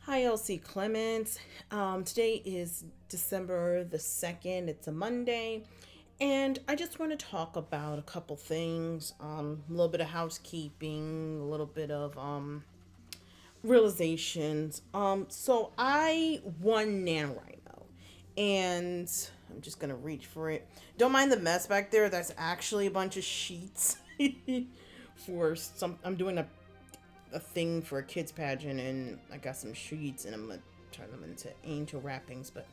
Hi, LC Clements. Today is December the 2nd. It's a Monday. And I just want to talk about a couple things. A little bit of housekeeping, a little bit of realizations. So I won NaNoWriMo. And I'm just going to reach for it. Don't mind the mess back there. That's actually a bunch of sheets for some. I'm doing a thing for a kids pageant, and I got some sheets, and I'm gonna turn them into angel wrappings, but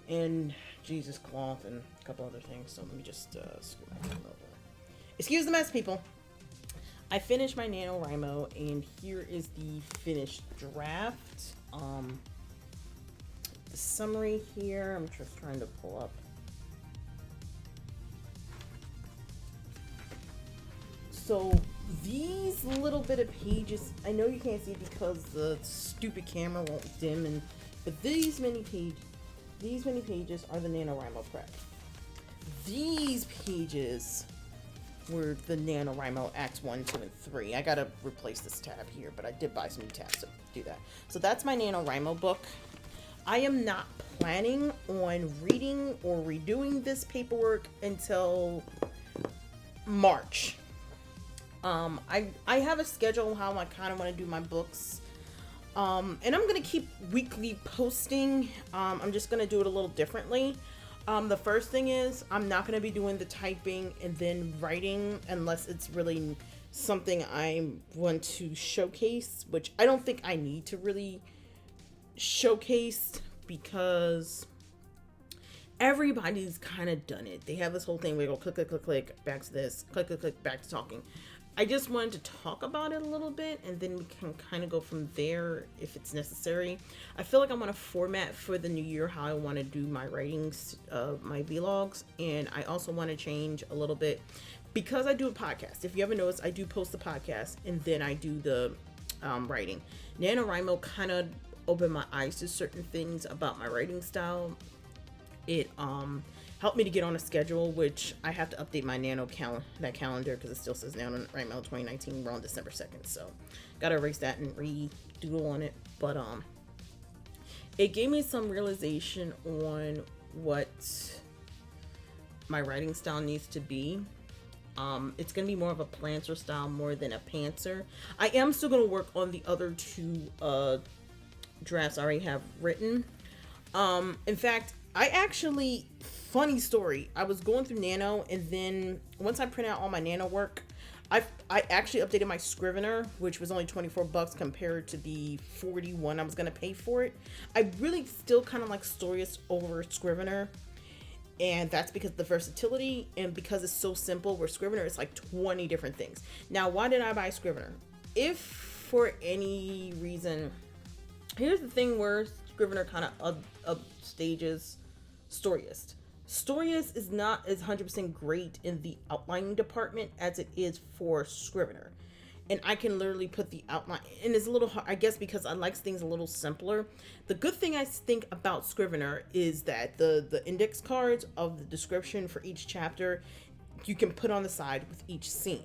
in Jesus cloth and a couple other things. So let me just screw that over. Excuse the mess, people. I finished my NaNoWriMo, and here is the finished draft. The summary here. I'm just trying to pull up. So these little bit of pages, I know you can't see because the stupid camera won't dim, but these many pages are the NaNoWriMo prep. These pages were the NaNoWriMo Acts 1, 2, and 3. I gotta replace this tab here, but I did buy some new tabs to do that. So that's my NaNoWriMo book. I am not planning on reading or redoing this paperwork until March. I have a schedule how I kind of want to do my books. And I'm going to keep weekly posting. I'm just going to do it a little differently. The first thing is I'm not going to be doing the typing and then writing unless it's really something I want to showcase, which I don't think I need to really showcase because everybody's kind of done it. They have this whole thing where you go click, click, click, click, back to this, click, click, click, back to talking. I just wanted to talk about it a little bit, and then we can kind of go from there if it's necessary. I feel like I want to format for the new year how I want to do my writings, my vlogs, and I also want to change a little bit because I do a podcast. If you ever noticed, I do post the podcast, and then I do the writing. NaNoWriMo kind of opened my eyes to certain things about my writing style. It helped me to get on a schedule, which I have to update my calendar because it still says NaNoWriMo 2019. We're on December 2nd, so gotta erase that and redoodle on it. But it gave me some realization on what my writing style needs to be. It's gonna be more of a planter style more than a pantser. I am still gonna work on the other two drafts I already have written. In fact, funny story, I was going through Nano, and then once I print out all my Nano work, I actually updated my Scrivener, which was only $24 compared to the $41 I was going to pay for it. I really still kind of like Storyist over Scrivener, and that's because of the versatility and because it's so simple, where Scrivener is like 20 different things. Now, why did I buy Scrivener? If for any reason, here's the thing where Scrivener kind of upstages Storyist. Storyist is not as 100% great in the outlining department as it is for Scrivener. And I can literally put the outline, and it's a little hard, I guess, because I like things a little simpler. The good thing I think about Scrivener is that the index cards of the description for each chapter, you can put on the side with each scene.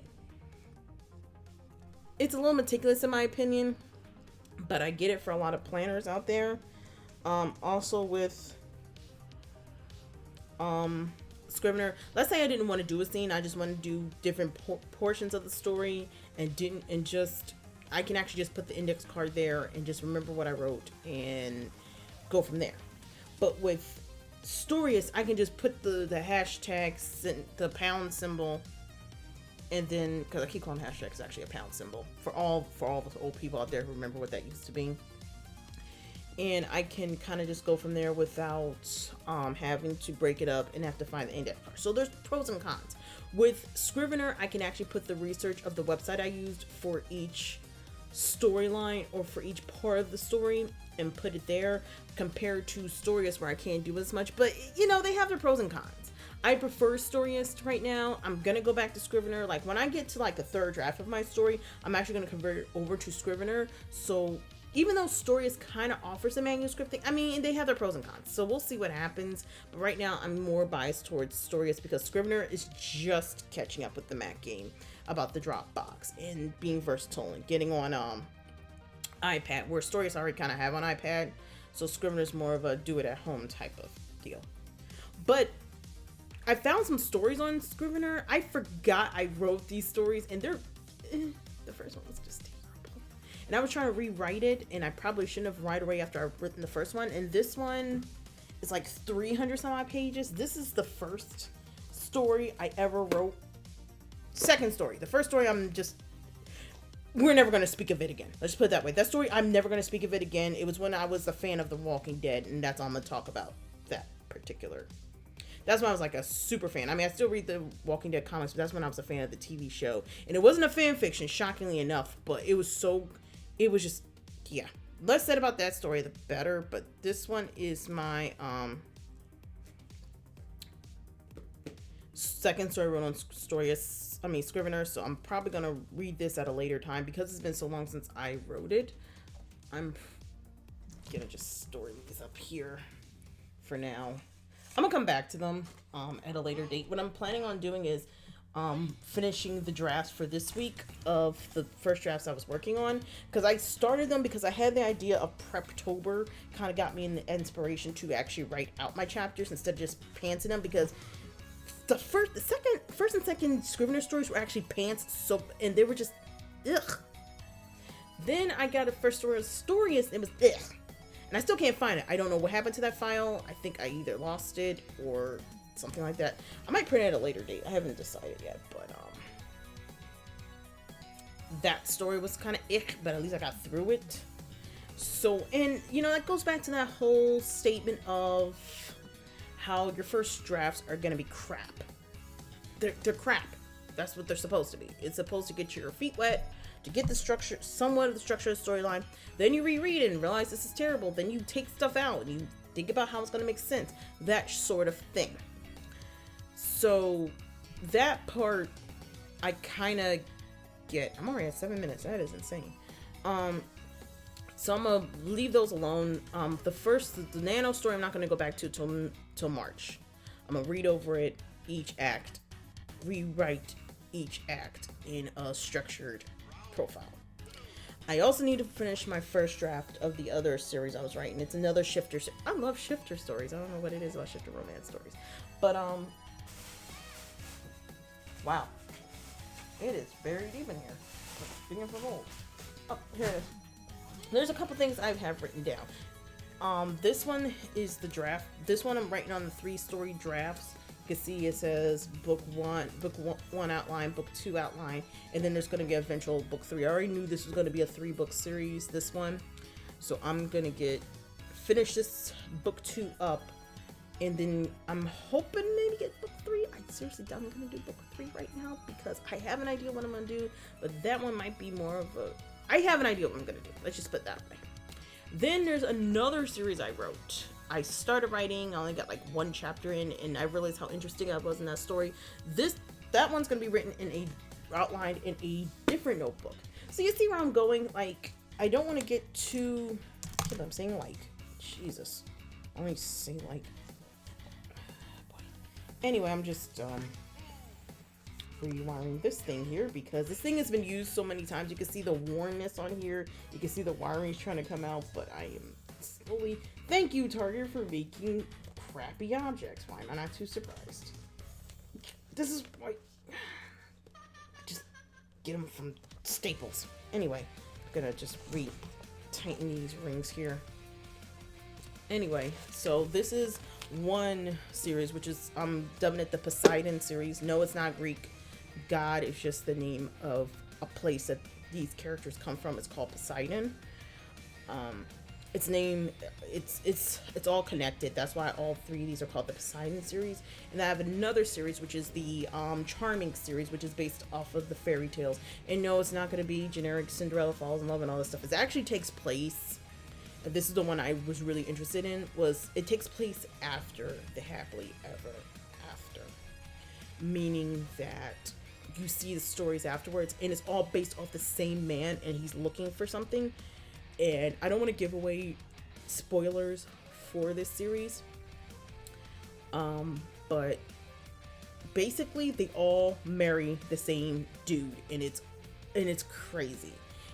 It's a little meticulous in my opinion, but I get it for a lot of planners out there. Also with Scrivener, let's say I didn't want to do a scene, I just want to do different portions of the story, and I can actually just put the index card there and just remember what I wrote and go from there. But with Storyist, I can just put the hashtags and the pound symbol, and then, because I keep calling hashtags, it's actually a pound symbol for all the old people out there who remember what that used to be. And I can kind of just go from there without having to break it up and have to find the index card. So there's pros and cons. With Scrivener, I can actually put the research of the website I used for each storyline or for each part of the story and put it there, compared to Storyist where I can't do as much. But, they have their pros and cons. I prefer Storyist right now. I'm going to go back to Scrivener. Like, when I get to, like, a third draft of my story, I'm actually going to convert it over to Scrivener. So even though Storyist kind of offers a manuscript thing, I mean, they have their pros and cons. So we'll see what happens. But right now, I'm more biased towards Storyist because Scrivener is just catching up with the Mac game about the Dropbox and being versatile and getting on iPad, where stories I already kind of have on iPad. So Scrivener's more of a do-it-at-home type of deal. But I found some stories on Scrivener. I forgot I wrote these stories, and they're the first one was just terrible. And I was trying to rewrite it, and I probably shouldn't have right away after I've written the first one. And this one is like 300 some odd pages. This is the first story I ever wrote. Second story. The first story, we're never going to speak of it again. Let's put it that way. That story, I'm never going to speak of it again. It was when I was a fan of The Walking Dead, and that's all I'm going to talk about. That particular. That's when I was like a super fan. I mean, I still read the Walking Dead comics, but that's when I was a fan of the TV show. And it wasn't a fan fiction, shockingly enough, but it was just, yeah. Less said about that story, the better. But this one is my second story I wrote on Scrivener, so I'm probably going to read this at a later time. Because it's been so long since I wrote it, I'm going to just store these up here for now. I'm gonna come back to them at a later date. What I'm planning on doing is finishing the drafts for this week of the first drafts I was working on, because I started them because I had the idea of Preptober. Kind of got me in the inspiration to actually write out my chapters instead of just pantsing them, because the first and second Scrivener stories were actually pants, and they were just ugh. Then I got a first story, and it was ugh. And I still can't find it. I don't know what happened to that file. I think I either lost it or something like that. I might print it at a later date. I haven't decided yet, but that story was kind of ick, but at least I got through it. So, and that goes back to that whole statement of how your first drafts are gonna be crap. They're crap. That's what they're supposed to be. It's supposed to get your feet wet, to get the structure, somewhat of the structure of the storyline. Then you reread it and realize this is terrible. Then you take stuff out and you think about how it's going to make sense. That sort of thing. So that part I kind of get. I'm already at 7 minutes. That is insane. So I'm going to leave those alone. The Nano story I'm not going to go back to till March. I'm going to read over it, each act, rewrite each act in a structured profile. I also need to finish my first draft of the other series I was writing. It's another shifter. I love shifter stories. I don't know what it is about shifter romance stories, but wow, it is very deep in here. Speaking of old, oh, here it is. There's a couple things I have written down. This one is the draft. This one I'm writing on the 3-story drafts. You can see it says book one outline, book 2 outline, and then there's going to be eventual book 3. I already knew this was going to be a 3-book series, this one. So I'm going to finish this book 2 up, and then I'm hoping maybe get book 3. I seriously doubt I'm going to do book 3 right now, because I have an idea what I'm going to do, but that one might be more of I have an idea what I'm going to do. Let's just put it that way. Then there's another series I wrote. I started writing, I only got like 1 chapter in, and I realized how interesting I was in that story. That one's gonna be written outlined in a different notebook. So you see where I'm going. Like, I don't want to get too. I'm saying like, Jesus. I only say like. Anyway, I'm just rewiring this thing here, because this thing has been used so many times. You can see the wornness on here. You can see the wiring's trying to come out, but I am slowly. Thank you, Target, for making crappy objects. Why am I not too surprised? This is why. Just get them from Staples. Anyway, I'm gonna just re-tighten these rings here. Anyway, so this is one series, which is I'm dubbing it the Poseidon series. No, it's not Greek god. It's just the name of a place that these characters come from. It's called Poseidon. It's all connected. That's why all 3 of these are called the Poseidon series. And I have another series, which is the Charming series, which is based off of the fairy tales. And no, it's not going to be generic Cinderella falls in love and all this stuff. It actually takes place. This is the one I was really interested in. It takes place after the happily ever after, meaning that you see the stories afterwards, and it's all based off the same man, and he's looking for something. And I don't want to give away spoilers for this series, but basically they all marry the same dude, and it's crazy.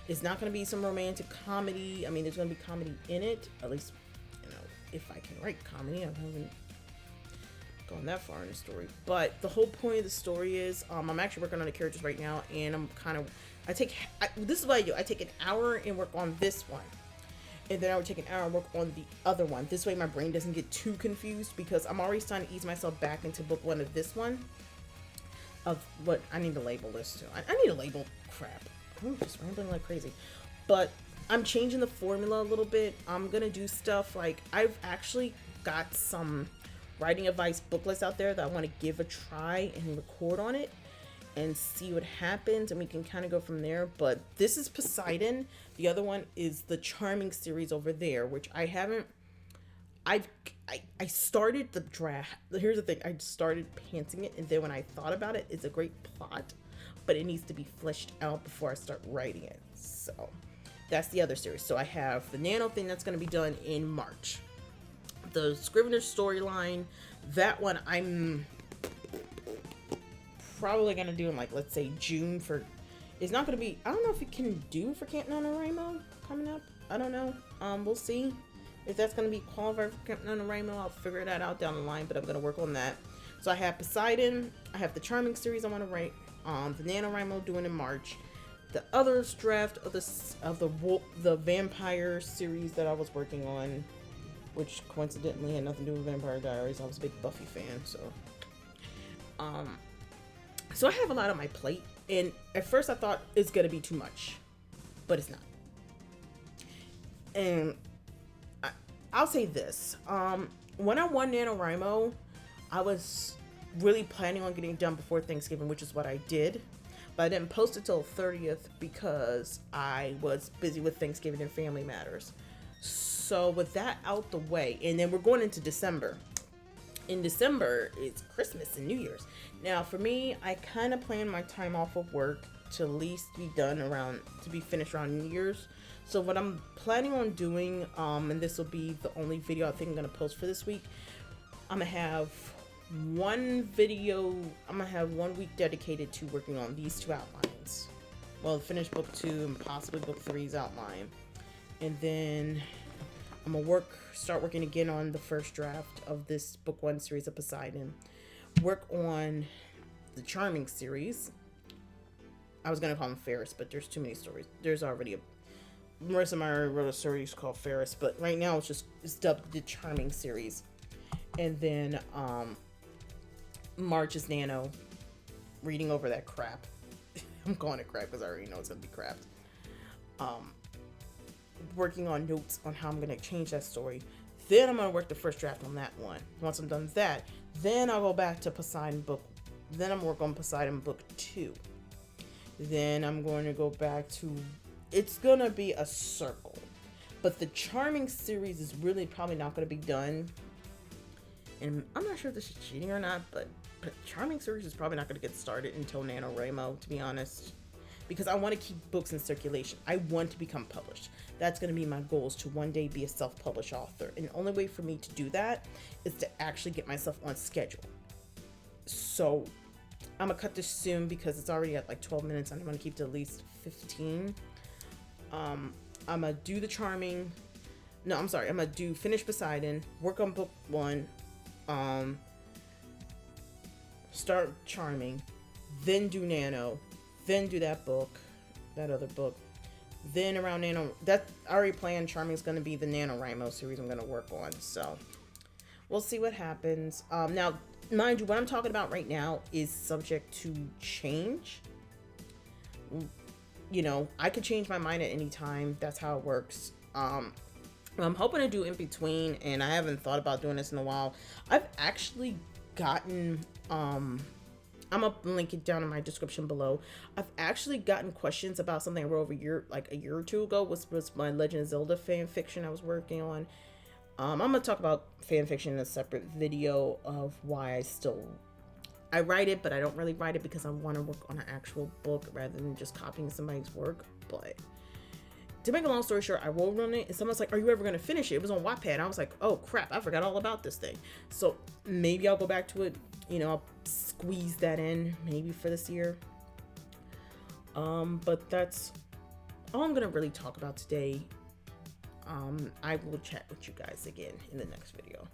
It's not going to be some romantic comedy. I mean, there's going to be comedy in it, at least, you know, if I can write comedy. I haven't gone that far in the story, but the whole point of the story is, I'm actually working on the characters right now, and I'm kind of, this is what I do. I take an hour and work on this one, and then I would take an hour and work on the other one. This way my brain doesn't get too confused, because I'm already starting to ease myself back into book one of this one, of what I need to label this to. I need to label crap. I'm just rambling like crazy, but I'm changing the formula a little bit. I'm gonna do stuff like, I've actually got some writing advice booklets out there that I want to give a try and record on it and see what happens, and we can kind of go from there. But this is Poseidon. The other one is the Charming series over there, which I haven't. I started the draft. Here's the thing: I started pantsing it, and then when I thought about it, it's a great plot, but it needs to be fleshed out before I start writing it. So that's the other series. So I have the Nano thing that's going to be done in March. The Scrivener storyline, that one I'm probably gonna do in, like, let's say June. For it's not gonna be, I don't know if it can do for Camp NaNoWriMo coming up. I don't know. We'll see if that's gonna be qualified for Camp NaNoWriMo. I'll figure that out down the line, but I'm gonna work on that. So I have Poseidon, I have the Charming series I want to write, the NaNoWriMo doing in March, the other draft of the Vampire series that I was working on, which coincidentally had nothing to do with Vampire Diaries. I was a big Buffy fan, so I have a lot on my plate, and at first I thought it's gonna be too much, but it's not. And I'll say this: when I won NaNoWriMo, I was really planning on getting it done before Thanksgiving, which is what I did, but I didn't post it till 30th because I was busy with Thanksgiving and family matters. So with that out the way, and then we're going into December. In December, it's Christmas and New Year's. Now, for me, I kind of plan my time off of work to at least be finished around New Year's. So what I'm planning on doing, and this will be the only video I think I'm going to post for this week, I'm going to have one week dedicated to working on these two outlines. Well, finish book 2 and possibly book 3's outline. And then I'm gonna start working again on the first draft of this book 1 series of Poseidon. Work on the Charming series. I was gonna call him Ferris, but there's too many stories. There's already Marissa Meyer wrote a series called Ferris, but right now it's dubbed the Charming series. And then March is Nano, reading over that crap. I'm calling it crap because I already know it's gonna be crap. Working on notes on how I'm going to change that story. Then I'm going to work the first draft on that one. Once I'm done with that, then I'll go back to Poseidon book. Then I'm working on Poseidon book 2. Then I'm going to go back to, it's going to be a circle. But the Charming series is really probably not going to be done. And I'm not sure if this is cheating or not, but Charming series is probably not going to get started until NaNoWriMo, to be honest. Because I want to keep books in circulation. I want to become published. That's going to be my goal, is to one day be a self-published author. And the only way for me to do that is to actually get myself on schedule. So I'm going to cut this soon because it's already at like 12 minutes. And I'm going to keep it to at least 15. I'm going to do the Charming. No, I'm sorry. I'm going to finish Poseidon, work on book 1, start Charming, then do Nano, then do that other book. Then around Nano, that I already planned Charming is going to be the NaNoWriMo series I'm going to work on. So we'll see what happens. Now, mind you, what I'm talking about right now is subject to change. You know, I could change my mind at any time. That's how it works. I'm hoping to do in between, and I haven't thought about doing this in a while. I've actually gotten, I'm gonna link it down in my description below. I've actually gotten questions about something I wrote over a year or two ago, was my Legend of Zelda fan fiction I was working on. I'm gonna talk about fan fiction in a separate video of why I write it, but I don't really write it because I want to work on an actual book rather than just copying somebody's work. But to make a long story short, I wrote on it, and someone's like, "Are you ever gonna finish it?" It was on Wattpad. I was like, "Oh crap, I forgot all about this thing." So maybe I'll go back to it. You know, I'll squeeze that in maybe for this year. But that's all I'm gonna really talk about today. I will chat with you guys again in the next video.